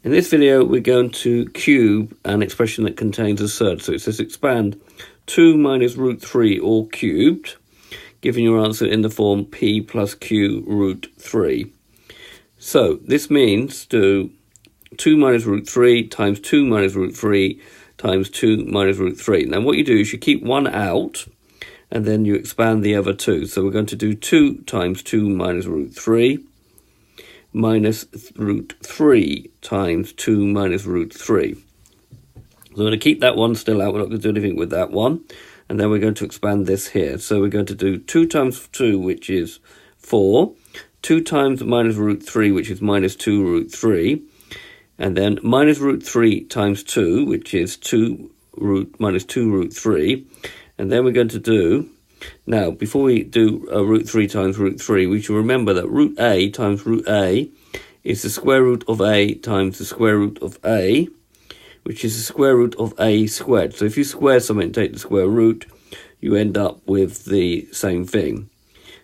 In this video, we're going to cube an expression that contains a surd. So it says expand 2 minus root 3 all cubed, giving your answer in the form p plus q root 3. So this means do 2 minus root 3 times 2 minus root 3 times 2 minus root 3. Now what you do is you keep one out, and then you expand the other two. So we're going to do 2 times 2 minus root 3 minus root 3 times 2 minus root 3. So we're going to keep that one still out. We're not going to do anything with that one. And then we're going to expand this here. So we're going to do 2 times 2, which is 4. 2 times minus root 3, which is minus 2 root 3. And then minus root 3 times 2, which is 2 root minus 2 root 3. And then we're going to do, now before we do root 3 times root 3, we should remember that root a times root a is the square root of a times the square root of a, which is the square root of a squared. So if you square something and take the square root, you end up with the same thing.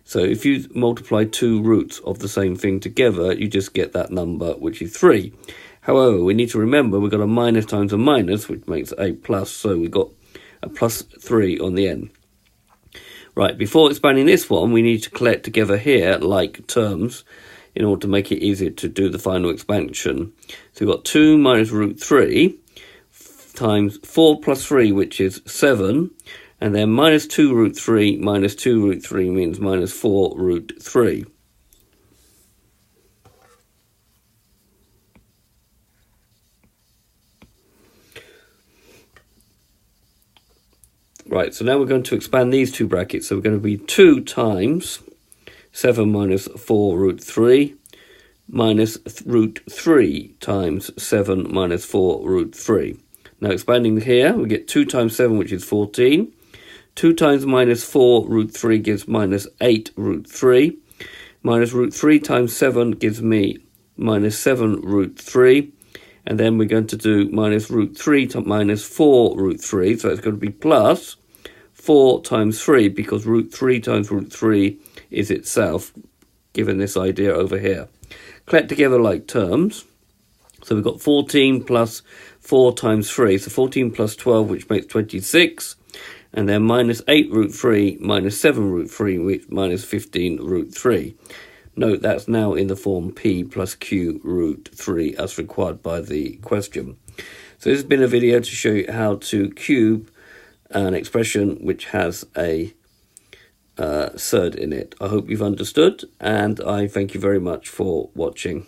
So if you multiply two roots of the same thing together, you just get that number, which is 3. However, we need to remember we've got a minus times a minus, which makes a plus, so we've got a plus 3 on the end. Right, before expanding this one, we need to collect together here like terms in order to make it easier to do the final expansion. So we've got 2 minus root 3 times 4 plus 3, which is 7, and then minus 2 root 3 minus 2 root 3 means minus 4 root 3. Right, so now we're going to expand these two brackets. So we're going to be 2 times 7 minus 4 root 3 minus root 3 times 7 minus 4 root 3. Now expanding here, we get 2 times 7, which is 14. 2 times minus 4 root 3 gives minus 8 root 3. Minus root 3 times 7 gives me minus 7 root 3. And then we're going to do minus root 3 to minus 4 root 3. So it's going to be plus 4 times 3, because root 3 times root 3 is itself, given this idea over here. Collect together like terms. So we've got 14 plus 4 times 3. So 14 plus 12, which makes 26. And then minus 8 root 3 minus 7 root 3, which minus 15 root 3. Note that's now in the form p plus q root 3 as required by the question. So this has been a video to show you how to cube an expression which has a surd in it. I hope you've understood, and I thank you very much for watching.